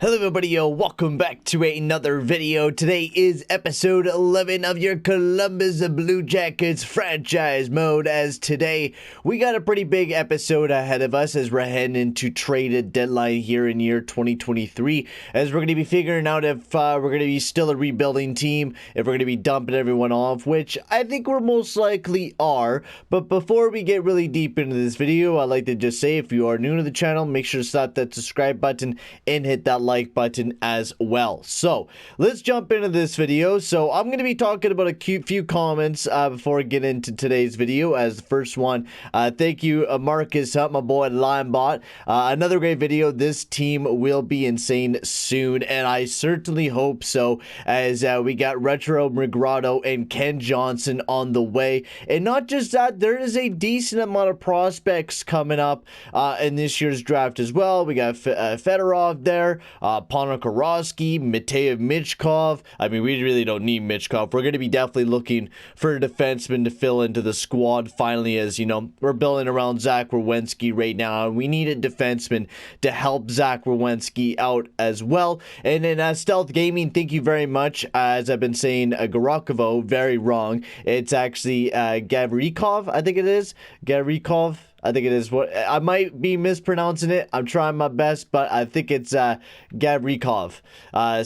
Hello everybody, yo, welcome back to another video. Today is episode 11 of your Columbus Blue Jackets franchise mode, as today we got a pretty big episode ahead of us as we're heading into trade deadline here in year 2023, as we're going to be figuring out if we're going to be still a rebuilding team, if we're going to be dumping everyone off, which I think we're most likely are. But before we get really deep into this video, I'd like to just say, if you are new to the channel, make sure to slap that subscribe button and hit that like button as well. So let's jump into this video. So I'm going to be talking about a few comments before I get into today's video. As the first one, thank you Marcus Hunt, my boy Linebot. Another great video. This team will be insane soon, and I certainly hope so, as we got Retro Migrado and Ken Johnson on the way. And not just that, there is a decent amount of prospects coming up in this year's draft as well. We got Fedorov there, Ponokarowski, Mateo Michkov. I mean, we really don't need Michkov. We're going to be definitely looking for a defenseman to fill into the squad finally, as you know, we're building around Zach Werenski right now, and we need a defenseman to help Zach Werenski out as well. And then Stealth Gaming, thank you very much. As I've been saying, Garokovo, very wrong. It's actually Gavrikov, I think it is. Gavrikov. I think it is. What I might be mispronouncing it. I'm trying my best, but I think it's Gavrikov.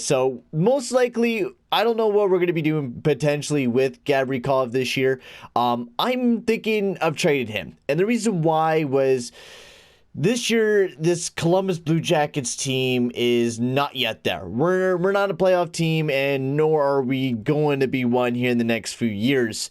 So most likely, I don't know what we're going to be doing potentially with Gavrikov this year. I'm thinking of trading him, and the reason why was, this year, this Columbus Blue Jackets team is not yet there. We're not a playoff team, and nor are we going to be one here in the next few years.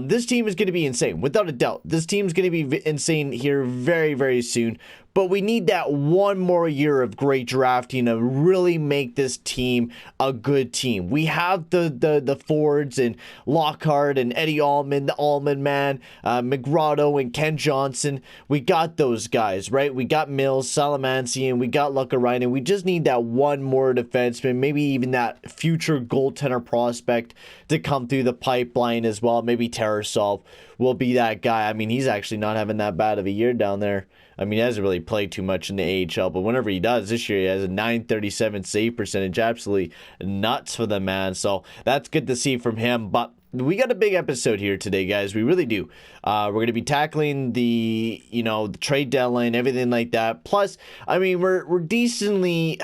This team is going to be insane, without a doubt. This team's going to be insane here very, very soon. But we need that one more year of great drafting to really make this team a good team. We have the Fords and Lockhart and Eddie Allman, the Allman man, Migrado and Ken Johnson. We got those guys, right? We got Mills, Salamancian, we got Luckarainen. We just need that one more defenseman, maybe even that future goaltender prospect to come through the pipeline as well. Maybe Tarasov will be that guy. I mean, he's actually not having that bad of a year down there. I mean, he hasn't really played too much in the AHL, but whenever he does, this year he has a .937 save percentage. Absolutely nuts for the man. So that's good to see from him. But we got a big episode here today, guys. We really do. We're going to be tackling the trade deadline, everything like that. Plus, I mean, we're decently...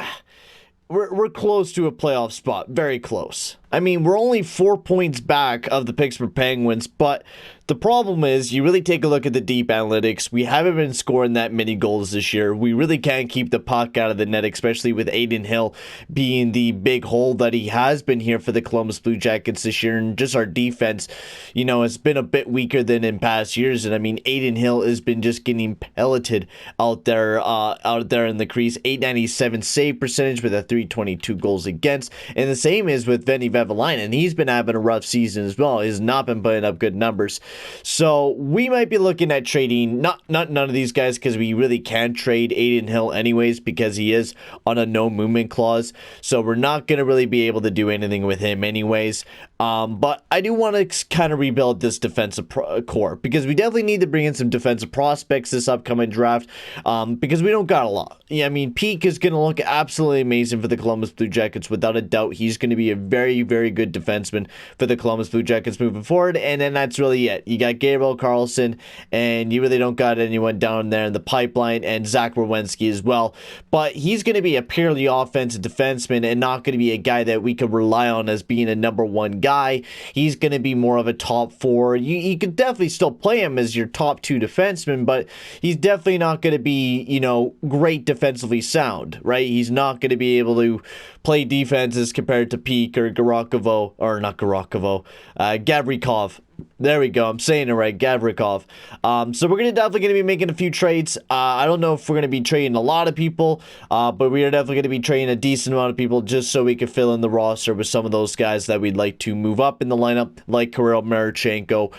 We're close to a playoff spot. Very close. I mean, we're only 4 points back of the Pittsburgh Penguins, but the problem is, you really take a look at the deep analytics. We haven't been scoring that many goals this year. We really can't keep the puck out of the net, especially with Adin Hill being the big hole that he has been here for the Columbus Blue Jackets this year. And just our defense, has been a bit weaker than in past years. And I mean, Adin Hill has been just getting pelleted out there in the crease. .897 save percentage with a .322 goals against. And the same is with Venny Vevalainen. He's been having a rough season as well. He's not been putting up good numbers. So we might be looking at trading none of these guys, because we really can't trade Adin Hill anyways, because he is on a no movement clause. So we're not going to really be able to do anything with him anyways. But I do want to kind of rebuild this defensive core, because we definitely need to bring in some defensive prospects this upcoming draft, because we don't got a lot. Yeah, I mean, Peak is going to look absolutely amazing for the Columbus Blue Jackets. Without a doubt, he's going to be a very, very good defenseman for the Columbus Blue Jackets moving forward. And then that's really it. You got Gabriel Carlson, and you really don't got anyone down there in the pipeline, and Zach Werenski as well. But he's going to be a purely offensive defenseman and not going to be a guy that we could rely on as being a number one guy. He's going to be more of a top four. You could definitely still play him as your top two defenseman, but he's definitely not going to be, great defensively sound, right? He's not going to be able to play defenses compared to Peak or Gavrikov. Gavrikov. There we go. I'm saying it right. Gavrikov. So we're definitely going to be making a few trades. I don't know if we're going to be trading a lot of people, but we are definitely going to be trading a decent amount of people just so we can fill in the roster with some of those guys that we'd like to move up in the lineup, like Kirill Marchenko,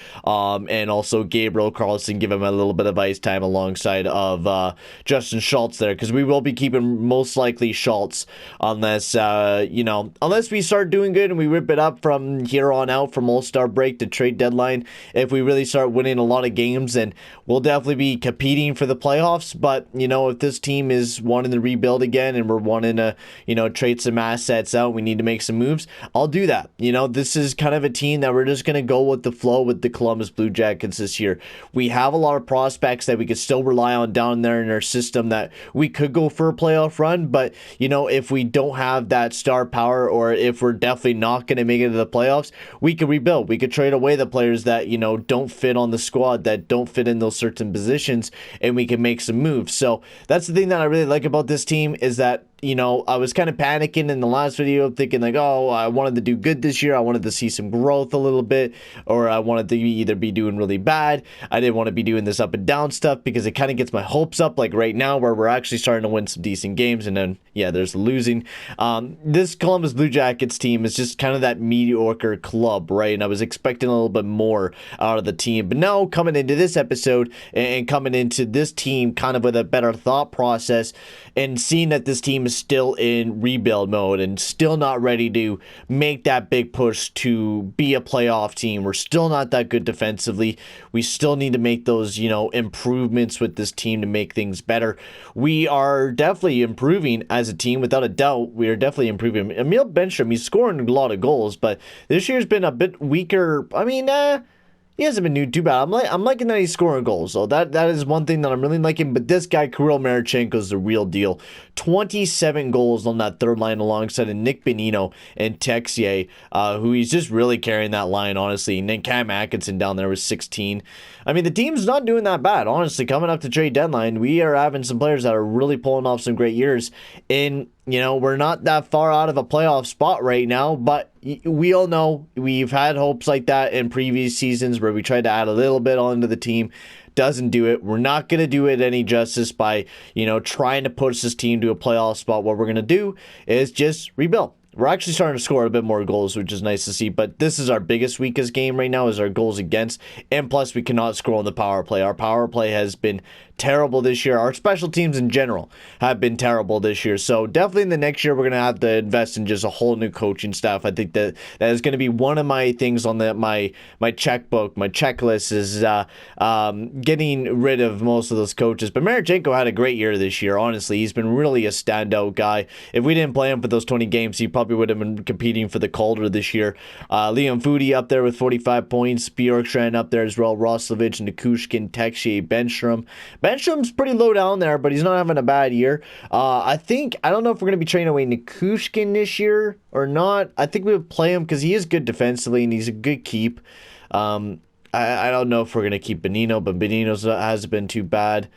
and also Gabriel Carlson, give him a little bit of ice time alongside of Justin Schultz there, because we will be keeping most likely Schultz unless, unless we start doing good and we rip it up from here on out from All-Star break to trade deadline deadline. If we really start winning a lot of games, then we'll definitely be competing for the playoffs. But, you know, if this team is wanting to rebuild again and we're wanting to, you know, trade some assets out, we need to make some moves, I'll do that. You know, this is kind of a team that we're just going to go with the flow with the Columbus Blue Jackets this year. We have a lot of prospects that we could still rely on down there in our system that we could go for a playoff run. But, you know, if we don't have that star power, or if we're definitely not going to make it to the playoffs, we could rebuild. We could trade away the players that, you know, don't fit on the squad, that don't fit in those certain positions, and we can make some moves. So that's the thing that I really like about this team, is that, you know, I was kind of panicking in the last video, thinking like, oh, I wanted to do good this year. I wanted to see some growth a little bit, or I wanted to either be doing really bad. I didn't want to be doing this up and down stuff, because it kind of gets my hopes up, like right now where we're actually starting to win some decent games, and then, yeah, there's the losing. This Columbus Blue Jackets team is just kind of that mediocre club, right? And I was expecting a little bit more out of the team. But now coming into this episode and coming into this team kind of with a better thought process, and seeing that this team is still in rebuild mode and still not ready to make that big push to be a playoff team. We're still not that good defensively. We still need to make those, you know, improvements with this team to make things better. We are definitely improving as a team, without a doubt. We are definitely improving. Emil Bemstrom, he's scoring a lot of goals, but this year's been a bit weaker. I mean, he hasn't been doing too bad. I'm liking that he's scoring goals. So that is one thing that I'm really liking. But this guy, Kirill Marchenko, is the real deal. 27 goals on that third line alongside of Nick Bonino and Texier, who he's just really carrying that line, honestly. And then Cam Atkinson down there was 16. I mean, the team's not doing that bad, honestly. Coming up to trade deadline, we are having some players that are really pulling off some great years. And, you know, we're not that far out of a playoff spot right now, but we all know we've had hopes like that in previous seasons where we tried to add a little bit onto the team. Doesn't do it. We're not going to do it any justice by, you know, trying to push this team to a playoff spot. What we're going to do is just rebuild. We're actually starting to score a bit more goals, which is nice to see. But this is our biggest, weakest game right now, is our goals against. And plus, we cannot score on the power play. Our power play has been terrible this year. Our special teams in general have been terrible this year. So definitely in the next year, we're going to have to invest in just a whole new coaching staff. I think that is going to be one of my things on my checkbook, my checklist, is getting rid of most of those coaches. But Marchenko had a great year this year. Honestly, he's been really a standout guy. If we didn't play him for those 20 games, he probably would have been competing for the Calder this year. Liam Foudy up there with 45 points. Bjorkstrand up there as well. Roslovic, Nikushkin, Texier, Bemstrom. Bemstrom's pretty low down there, but he's not having a bad year. I don't know if we're going to be trading away Nikushkin this year or not. I think we would play him because he is good defensively and he's a good keep. I don't know if we're going to keep Bonino, but Bonino hasn't been too bad.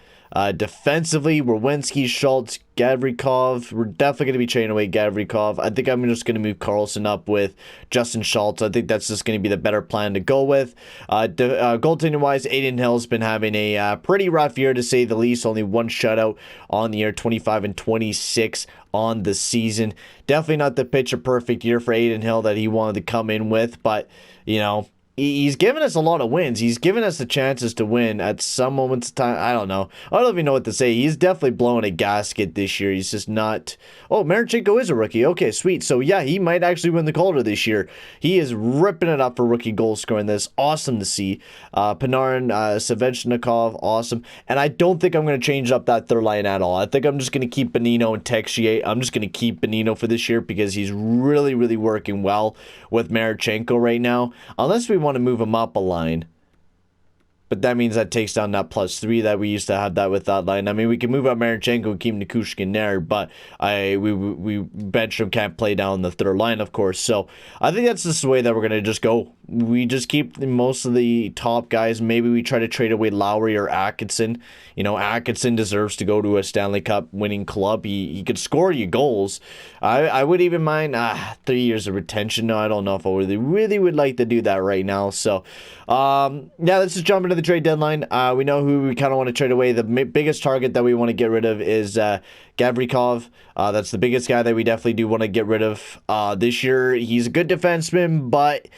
Defensively, Werenski, Schultz, Gavrikov. We're definitely going to be trading away Gavrikov. I think I'm just going to move Carlson up with Justin Schultz. I think that's just going to be the better plan to go with. Goaltending-wise, Adin Hill's been having a pretty rough year, to say the least. Only one shutout on the year, 25 and 26 on the season. Definitely not the picture-perfect year for Adin Hill that he wanted to come in with, but, you know, he's given us a lot of wins. He's given us the chances to win at some moments of time. I don't know. I don't even know what to say. He's definitely blowing a gasket this year. He's just not... Oh, Marchenko is a rookie. Okay, sweet. So, yeah, he might actually win the Calder this year. He is ripping it up for rookie goal scoring. That's awesome to see. Panarin, Svechnikov, awesome. And I don't think I'm going to change up that third line at all. I think I'm just going to keep Bonino and Texier. I'm just going to keep Bonino for this year because he's really, really working well with Marchenko right now. Unless we want to move him up a line. But that means that takes down that +3 that we used to have that with that line. I mean, we can move up Marchenko and keep Nikushkin there, but we Bemstrom can't play down the third line, of course. So I think that's just the way that we're going to just go. We just keep most of the top guys. Maybe we try to trade away Lowry or Atkinson. You know, Atkinson deserves to go to a Stanley Cup winning club. He could score you goals. I would even mind 3 years of retention. No, I don't know if I really would like to do that right now. So, yeah, let's just jump into the trade deadline. We know who we kind of want to trade away. The biggest target that we want to get rid of is Gavrikov. That's the biggest guy that we definitely do want to get rid of this year. He's a good defenseman, but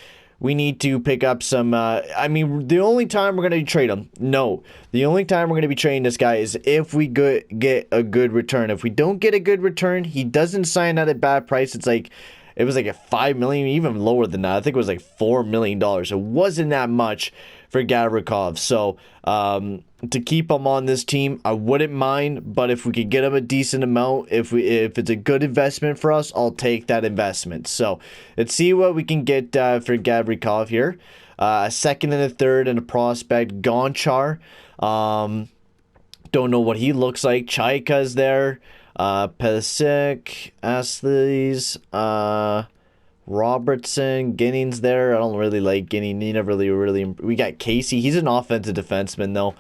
we need to pick up some... I mean, the only time we're going to trade him... No. The only time we're going to be trading this guy is if we get a good return. If we don't get a good return, he doesn't sign at a bad price. It's like... it was like a 5 million, even lower than that. I think it was like $4 million. It wasn't that much for Gavrikov. So to keep him on this team, I wouldn't mind, but if we could get him a decent amount, if it's a good investment for us, I'll take that investment. So let's see what we can get for Gavrikov here. A second and a third and a prospect. Gonchar. Don't know what he looks like. Chaika's there. Pesek, Asleys, Robertson, Ginning's there. I don't really like Ginning. He never really. We got Casey. He's an offensive defenseman though.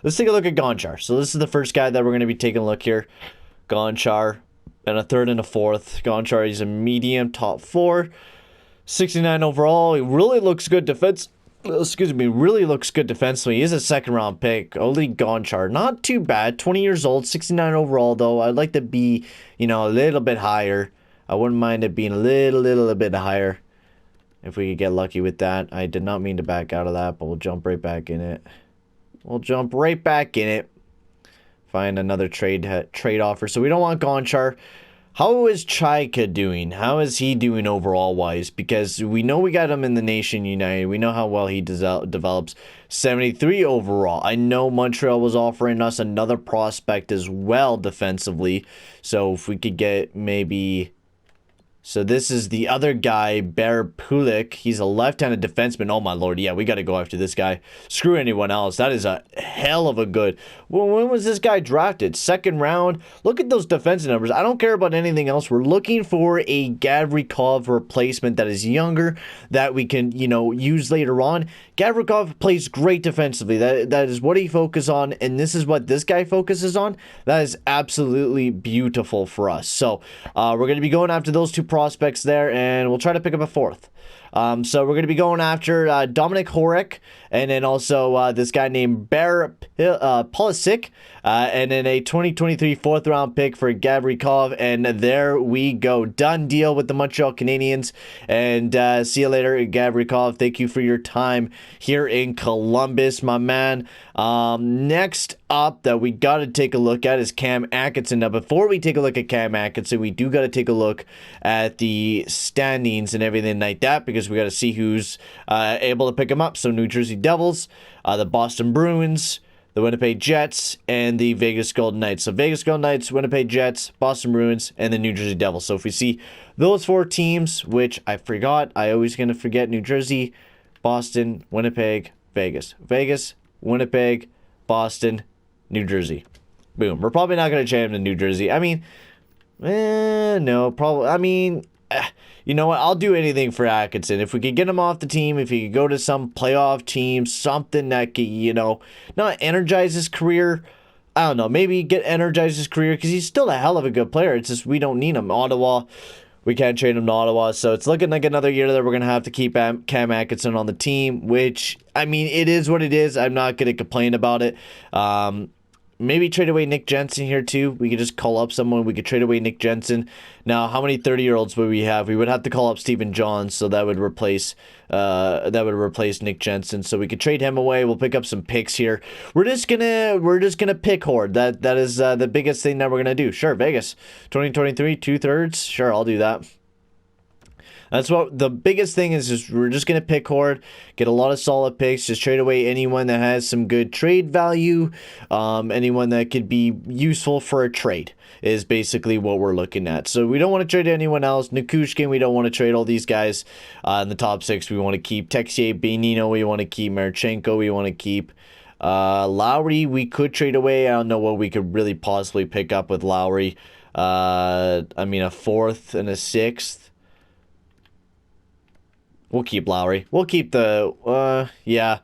Let's take a look at Gonchar. So this is the first guy that we're going to be taking a look here. Gonchar, and a third and a fourth. Gonchar, he's a medium, top 4, 69 overall. He really looks good really looks good defensively. He is a second round pick. Oli Gonchar, not too bad. 20 years old, 69 overall though. I'd like to be, a little bit higher. I wouldn't mind it being a little bit higher if we could get lucky with that. I did not mean to back out of that, but we'll jump right back in it. Find another trade offer. So we don't want Gonchar. How is Chaika doing? How is he doing overall wise? Because we know we got him in the Nation United. We know how well he develops. 73 overall. I know Montreal was offering us another prospect as well defensively. So if we could get maybe... So this is the other guy, Bear Pulik. He's a left-handed defenseman. Oh my lord, yeah, we got to go after this guy. Screw anyone else. That is a hell of a good... Well, when was this guy drafted? Second round? Look at those defensive numbers. I don't care about anything else. We're looking for a Gavrikov replacement that is younger, that we can, use later on. Gavrikov plays great defensively. That is what he focuses on, and this is what this guy focuses on. That is absolutely beautiful for us. So we're going to be going after those two prospects there, and we'll try to pick up a fourth. So we're going to be going after Dominic Horek, and then also this guy named Bear Pulisic, and then a 2023 fourth round pick for Gavrikov, and there we go. Done deal with the Montreal Canadiens, and see you later, Gavrikov. Thank you for your time here in Columbus, my man. Next up that we got to take a look at is Cam Atkinson. Now, before we take a look at Cam Atkinson, we do got to take a look at the standings and everything like that, because we got to see who's able to pick him up. So New Jersey Devils, the Boston Bruins, the Winnipeg Jets, and the Vegas Golden Knights. So Vegas Golden Knights, Winnipeg Jets, Boston Bruins, and the New Jersey Devils. So if we see those 4 teams, which I forgot, I always going to forget: New Jersey, Boston, Winnipeg, Vegas. Vegas, Winnipeg, Boston, New Jersey. Boom. We're probably not going to change him to New Jersey. I mean, no, probably. I mean, you know what? I'll do anything for Atkinson. If we could get him off the team, if he could go to some playoff team, something that could, not energize his career. I don't know. Maybe energize his career, because he's still a hell of a good player. It's just we don't need him. Ottawa, we can't trade him to Ottawa. So it's looking like another year that we're going to have to keep Cam Atkinson on the team, which, I mean, it is what it is. I'm not going to complain about it. Maybe trade away Nick Jensen here too. We could just call up someone. We could trade away Nick Jensen. Now, how many 30-year-olds would we have? We would have to call up Stephen Johns, so that would replace Nick Jensen. So we could trade him away. We'll pick up some picks here. We're just gonna pick horde. That is the biggest thing that we're gonna do. Sure, Vegas 2023 2/3. Sure, I'll do that. That's what the biggest thing is we're just going to pick horde, get a lot of solid picks, just trade away anyone that has some good trade value, anyone that could be useful for a trade is basically what we're looking at. So we don't want to trade anyone else. Nikushkin, we don't want to trade all these guys in the top 6. We want to keep Texier, Benino, we want to keep Marchenko, we want to keep Lowry. We could trade away. I don't know what we could really possibly pick up with Lowry. I mean, a 4th and a 6th. We'll keep Lowry. We'll keep the, yeah.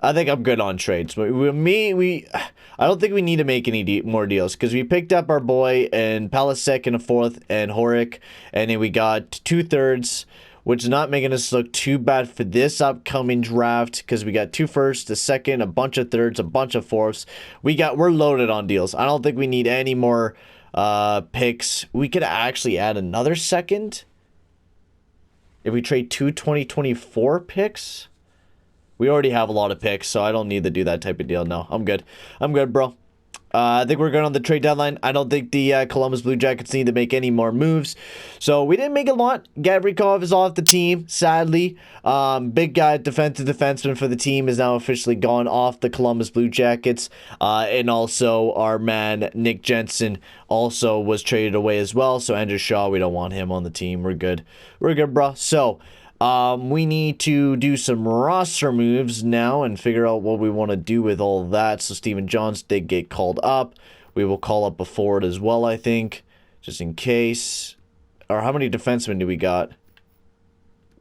I think I'm good on trades. I don't think we need to make any more deals, because we picked up our boy and Palisek in a 4th and Horick, and then we got 2/3, which is not making us look too bad for this upcoming draft, because we got 2 firsts, a 2nd, a bunch of 3rds, a bunch of 4ths. We're loaded on deals. I don't think we need any more picks. We could actually add another 2nd. If we trade 2 2024 picks, we already have a lot of picks, so I don't need to do that type of deal. No, I'm good. I'm good, bro. I think we're good on the trade deadline. I don't think the Columbus Blue Jackets need to make any more moves. So we didn't make a lot. Gavrikov is off the team, sadly. Big guy, defensive defenseman for the team, is now officially gone off the Columbus Blue Jackets. And also our man, Nick Jensen, also was traded away as well. So Andrew Shaw, we don't want him on the team. We're good. We're good, bro. So we need to do some roster moves now and figure out what we want to do with all of that. So Steven Johns did get called up. We will call up a forward as well, I think, just in case. Or how many defensemen do we got?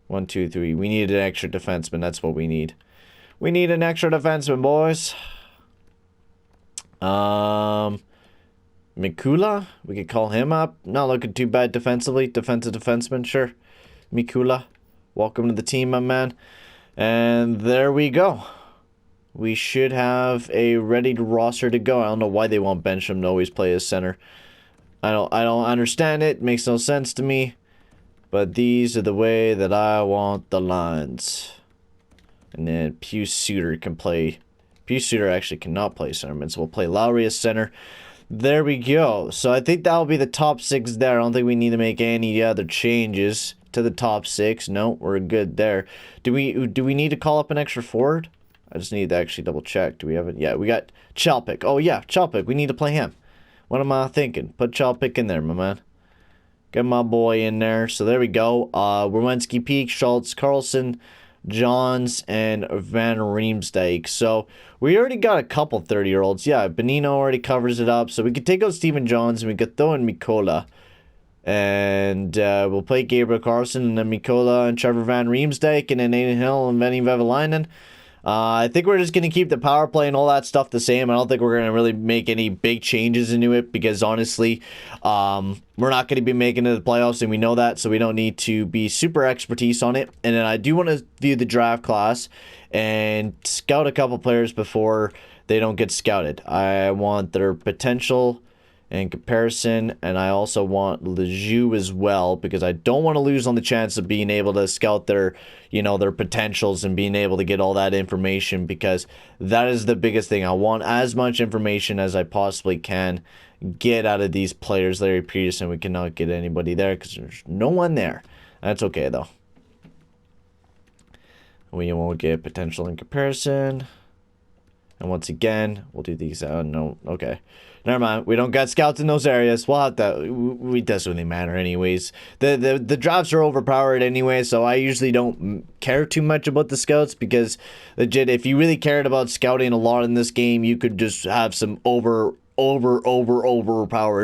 1, 2, 3. We need an extra defenseman. That's what we need. We need an extra defenseman, boys. Mikula, we could call him up. Not looking too bad defensively. Defensive defenseman, sure. Mikula. Welcome to the team, my man. And there we go. We should have a ready roster to go. I don't know why they want Bemstrom to always play as center. I don't understand it. It makes no sense to me. But these are the way that I want the lines. And then Pius Suter can play. Pius Suter actually cannot play centerman, so we'll play Lowry as center. There we go. So I think that'll be the top 6 there. I don't think we need to make any other changes to the top 6. No, we're good there. Do we need to call up an extra forward? I just need to actually double check. Do we have it? Yeah, we got Chalpick. Oh yeah, Chalpick. We need to play him. What am I thinking? Put Chalpick in there, my man. Get my boy in there. So there we go. Werenski, Peak, Schultz, Carlson, Johns, and Van Riemsdyk. So we already got a couple 30-year-olds. Yeah, Benino already covers it up. So we could take out Steven Johns and we could throw in Mikola. And we'll play Gabriel Carlson and then Mikola and Trevor Van Riemsdyk and then Adin Hill and Venny Vevalainen. I think we're just going to keep the power play and all that stuff the same. I don't think we're going to really make any big changes into it because honestly, we're not going to be making it to the playoffs and we know that, so we don't need to be super expertise on it. And then I do want to view the draft class and scout a couple players before they don't get scouted. I want their potential in comparison, and I also want Lejeune as well because I don't want to lose on the chance of being able to scout their, their potentials and being able to get all that information because that is the biggest thing. I want as much information as I possibly can get out of these players. Larry Peterson, we cannot get anybody there because there's no one there. That's okay though. We won't get potential in comparison. And once again, we'll do these. No, okay. Never mind. We don't got scouts in those areas. We'll have to. It doesn't really matter anyways. The drafts are overpowered anyway, so I usually don't care too much about the scouts because legit, if you really cared about scouting a lot in this game, you could just have some overpowered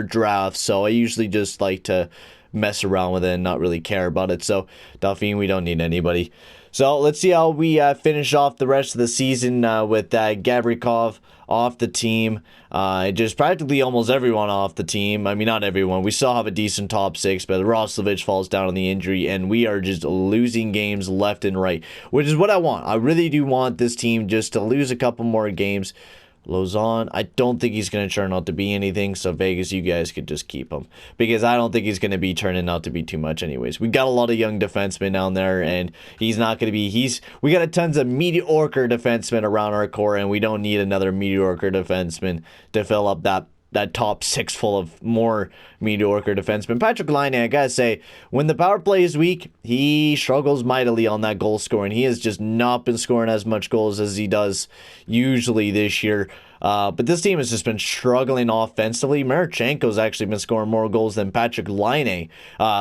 drafts. So I usually just like to mess around with it and not really care about it. So Dauphine, we don't need anybody. So let's see how we finish off the rest of the season with Gavrikov off the team. Just practically almost everyone off the team. I mean, not everyone. We still have a decent top 6, but Roslovich falls down on the injury, and we are just losing games left and right, which is what I want. I really do want this team just to lose a couple more games. Lozon, I don't think he's going to turn out to be anything, so Vegas, you guys could just keep him because I don't think he's going to be turning out to be too much anyways. We got a lot of young defensemen down there, and he's not going to be, we got a tons of mediocre defensemen around our core, and we don't need another mediocre defenseman to fill up that top 6 full of more mediocre defensemen. Patrik Laine, I gotta say, when the power play is weak, he struggles mightily on that goal scoring. He has just not been scoring as much goals as he does usually this year. But this team has just been struggling offensively. Marchenko's actually been scoring more goals than Patrik Laine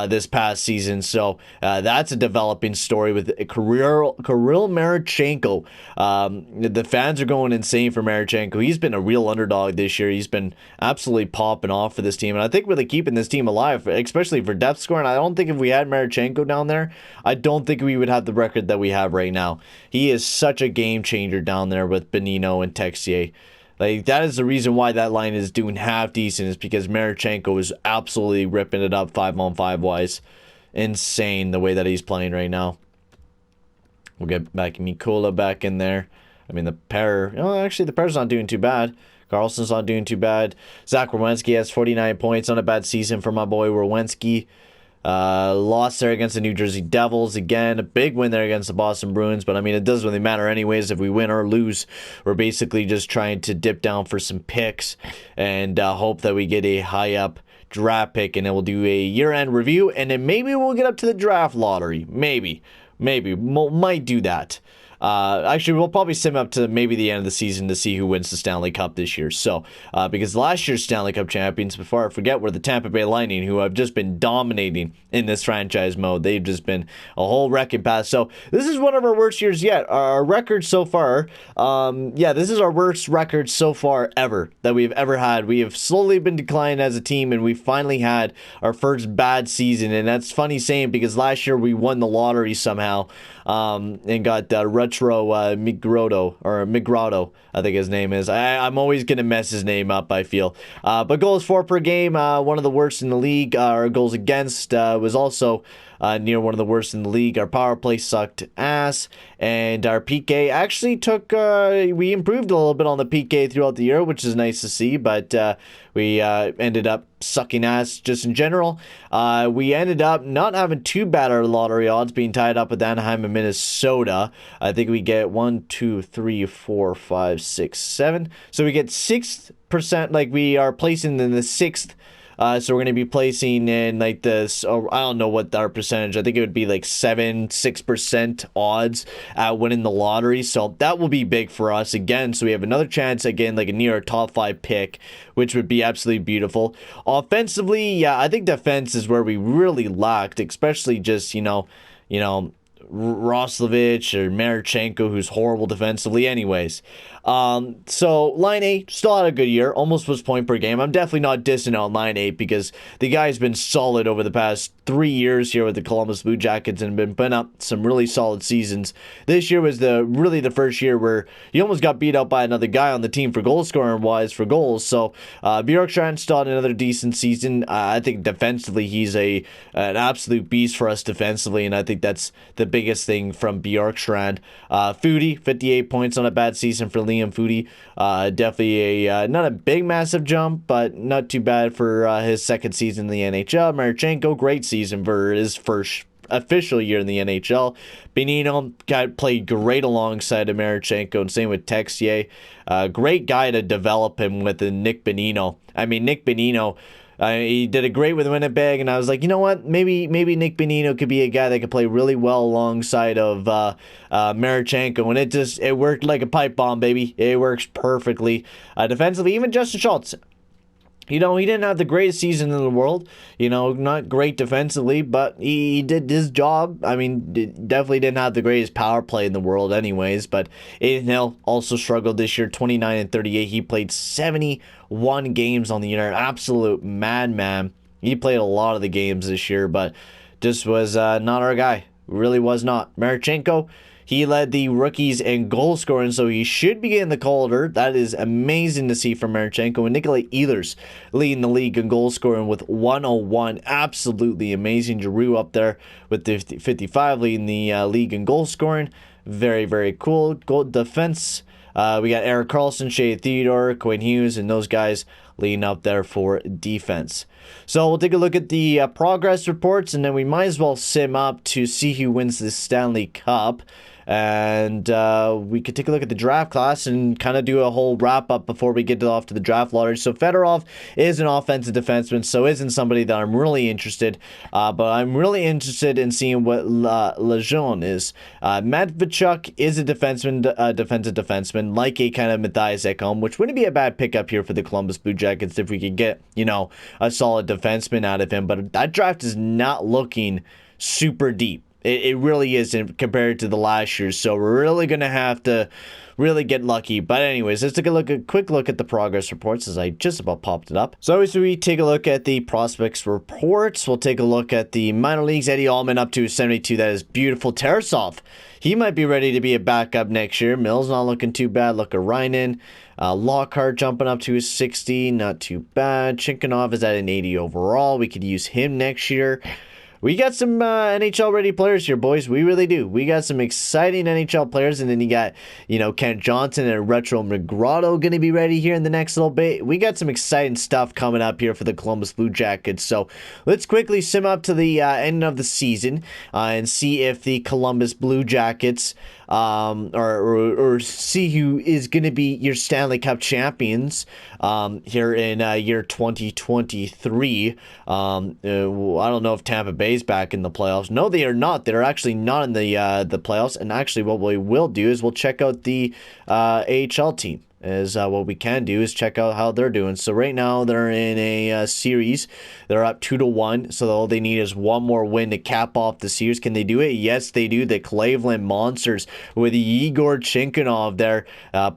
this past season. So that's a developing story with Kirill Marchenko. The fans are going insane for Marchenko. He's been a real underdog this year. He's been absolutely popping off for this team. And I think really keeping this team alive, especially for depth scoring. I don't think if we had Marchenko down there, I don't think we would have the record that we have right now. He is such a game changer down there with Benino and Texier. Like, that is the reason why that line is doing half decent, is because Marchenko is absolutely ripping it up 5-on-5 wise. Insane the way that he's playing right now. We'll get back Mikola back in there. I mean, the pair, actually the pair's not doing too bad. Carlson's not doing too bad. Zach Werenski has 49 points. Not a bad season for my boy Werenski. Lost there against the New Jersey Devils. Again, a big win there against the Boston Bruins. But, I mean, it doesn't really matter anyways if we win or lose. We're basically just trying to dip down for some picks and hope that we get a high-up draft pick. And then we'll do a year-end review. And then maybe we'll get up to the draft lottery. Maybe. Might do that. Actually, we'll probably sim up to maybe the end of the season to see who wins the Stanley Cup this year. So, because last year's Stanley Cup champions, before I forget, were the Tampa Bay Lightning, who have just been dominating in this franchise mode. They've just been a whole wrecking pass. So, this is one of our worst years yet. Our record so far, this is our worst record so far ever that we've ever had. We have slowly been declining as a team, and we finally had our first bad season. And that's funny saying because last year we won the lottery somehow and got Retro Migrado, I think his name is. I'm always going to mess his name up, I feel. But goals for per game, one of the worst in the league. Our goals against was also near one of the worst in the league. Our power play sucked ass. And our PK actually we improved a little bit on the PK throughout the year, which is nice to see. But we ended up sucking ass just in general. We ended up not having too bad our lottery odds, being tied up with Anaheim and Minnesota. I think we get 1, 2, 3, 4, 5, 6, 7. So we get 6%, like we are placing in the 6th. So we're going to be placing in like this, I don't know what our percentage, I think it would be like 6% odds at winning the lottery. So that will be big for us again. So we have another chance again, like a near top 5 pick, which would be absolutely beautiful. Offensively, yeah, I think defense is where we really lacked, especially just, Roslovich or Marchenko, who's horrible defensively anyways. So Laine still had a good year, almost was point per game. I'm definitely not dissing on Laine because the guy's been solid over the past 3 years here with the Columbus Blue Jackets and been putting up some really solid seasons. This year was really the first year where he almost got beat out by another guy on the team for goal scoring wise for goals. So Bjorkstrand still had another decent season. I think defensively he's an absolute beast for us defensively, and I think that's the biggest thing from Bjorkstrand. Foudy, 58 points on a bad season for Liam Foudy. Definitely not a big massive jump, but not too bad for his second season in the NHL. Marchenko, great season for his first official year in the NHL. Benino played great alongside of Marchenko, and same with Texier. Great guy to develop him with Nick Benino. I mean, Nick Benino, he did a great with Winnipeg, and I was like, you know what? Maybe Nick Benino could be a guy that could play really well alongside of Marchenko, and it worked like a pipe bomb, baby. It works perfectly. Defensively, even Justin Schultz. He didn't have the greatest season in the world. Not great defensively, but he did his job. I mean, definitely didn't have the greatest power play in the world anyways, but Adin Hill also struggled this year, 29 and 38. He played 71 games on the year. Absolute madman. He played a lot of the games this year, but just was not our guy. Really was not. Marchenko, he led the rookies in goal scoring, so he should be getting the Calder. That is amazing to see from Marchenko. And Nikolai Ehlers leading the league in goal scoring with 101. Absolutely amazing. Giroux up there with the 55 leading the league in goal scoring. Very, very cool. Goal defense. We got Erik Karlsson, Shea Theodore, Quinn Hughes, and those guys leading up there for defense. So we'll take a look at the progress reports, and then we might as well sim up to see who wins the Stanley Cup. And we could take a look at the draft class and kind of do a whole wrap up before we get off to the draft lottery. So Fedorov is an offensive defenseman, so isn't somebody that I'm really interested. But I'm really interested in seeing what Lejeune is. Matvichuk is a defensive defenseman, like a kind of Matthias Ekholm, which wouldn't be a bad pickup here for the Columbus Blue Jackets if we could get, a solid defenseman out of him. But that draft is not looking super deep. It really isn't compared to the last year, so we're really going to have to really get lucky. But anyways, let's take a quick look at the progress reports as I just about popped it up. So as we take a look at the prospects reports, we'll take a look at the minor leagues. Eddie Allman up to 72. That is beautiful. Tarasov, he might be ready to be a backup next year. Mills not looking too bad. Lukkarainen. Lockhart jumping up to a 60. Not too bad. Chinkinov is at an 80 overall. We could use him next year. we got some NHL ready players here, boys. We really do. We got some exciting NHL players, and then you got, you know, Kent Johnson and Retro McGrotto going to be ready here in the next little bit. We got some exciting stuff coming up here for the Columbus Blue Jackets. So let's quickly sim up to the end of the season and see if the Columbus Blue Jackets or see who is going to be your Stanley Cup champions here in year 2023. I don't know if Tampa Bay's back in the playoffs. No, they are not. They're actually not in the playoffs. And actually, what we will do is we'll check out the AHL team. What we can do is check out how they're doing. So right now they're in a series. They're up 2-1. So all they need is one more win to cap off the series. Can they do it? Yes, they do. The Cleveland Monsters with Igor Chinkinov there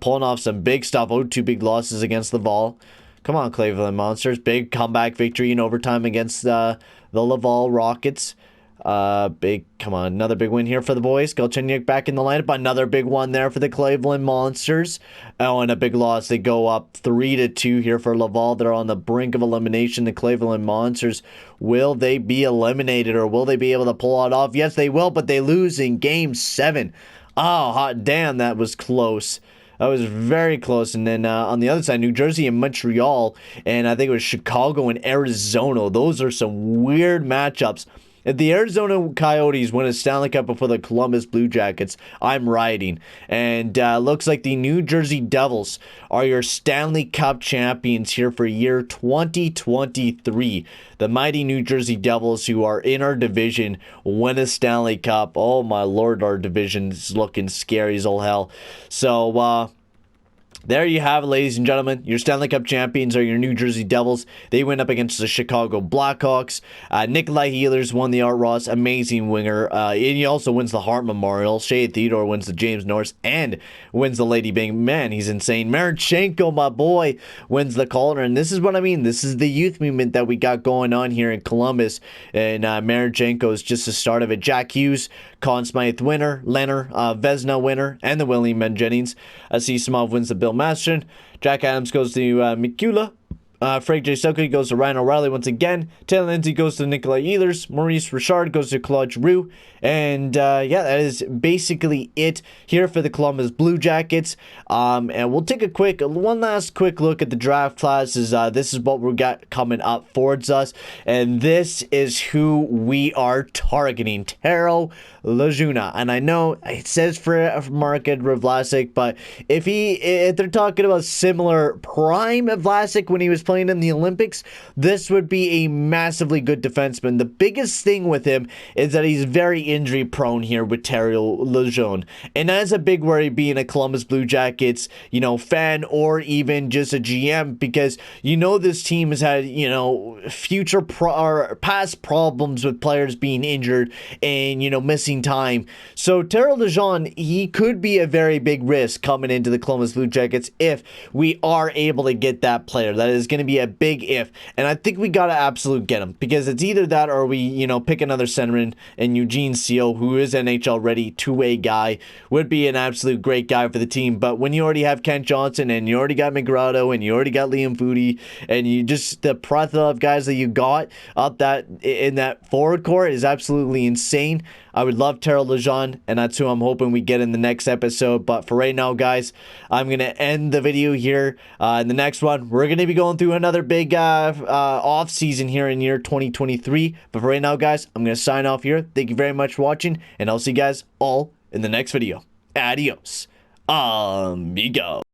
pulling off some big stuff. Oh, 2 big losses against Laval. Come on, Cleveland Monsters. Big comeback victory in overtime against the Laval Rockets. Come on, another big win here for the boys. Galchenyuk back in the lineup. Another big one there for the Cleveland Monsters. Oh, and a big loss. They go up 3-2 here for Laval. They're on the brink of elimination. The Cleveland Monsters, will they be eliminated, or will they be able to pull it off? Yes, they will, but they lose in Game 7. Oh, hot damn, that was close. That was very close. And then on the other side, New Jersey and Montreal, and I think it was Chicago and Arizona. Those are some weird matchups. If the Arizona Coyotes win a Stanley Cup before the Columbus Blue Jackets, I'm riding. And looks like the New Jersey Devils are your Stanley Cup champions here for year 2023. The mighty New Jersey Devils, who are in our division, win a Stanley Cup. Oh my lord, our division is looking scary as all hell. So, there you have it, ladies and gentlemen. Your Stanley Cup champions are your New Jersey Devils. They went up against the Chicago Blackhawks. Nikolai Ehlers won the Art Ross, amazing winger. And he also wins the Hart Memorial. Shea Theodore wins the James Norris and wins the Lady Byng. Man, he's insane. Marchenko, my boy, wins the Calder. And this is what I mean. This is the youth movement that we got going on here in Columbus. And Marchenko is just the start of it. Jack Hughes, Conn Smythe winner, Leonard Vezina winner, and the William Ben Jennings. Simov wins the Bill Masterton. Jack Adams goes to Mikula. Frank J. Selke goes to Ryan O'Reilly once again. Taylor Lindsay goes to Nikolai Ehlers. Maurice Richard goes to Claude Giroux. And yeah, that is basically it here for the Columbus Blue Jackets. And we'll take one last quick look at the draft classes. This is what we got coming up towards us. And this is who we are targeting. Taro Lajuna. And I know it says for Market Vlasic, but if they're talking about similar prime of Vlasic when he was playing in the Olympics, this would be a massively good defenseman. The biggest thing with him is that he's very injury prone here with Taro Lejeune, and that's a big worry being a Columbus Blue Jackets, you know, fan or even just a GM, because you know this team has had, you know, past problems with players being injured and, you know, missing time. So Taro Lejeune, he could be a very big risk coming into the Columbus Blue Jackets if we are able to get that player. That is going to be a big if, and I think we gotta absolute get him, because it's either that or we, you know, pick another centerman, and Eugene Seal, who is NHL ready, two-way guy, would be an absolute great guy for the team. But when you already have Kent Johnson, and you already got McGrotto, and you already got Liam Foudy, and you just, the plethora of guys that you got up that in that forward core is absolutely insane. I would love Taro Lejeune, and that's who I'm hoping we get in the next episode. But for right now, guys, I'm going to end the video here. In the next one, we're going to be going through another big off season here in year 2023. But for right now, guys, I'm going to sign off here. Thank you very much for watching, and I'll see you guys all in the next video. Adios, amigo.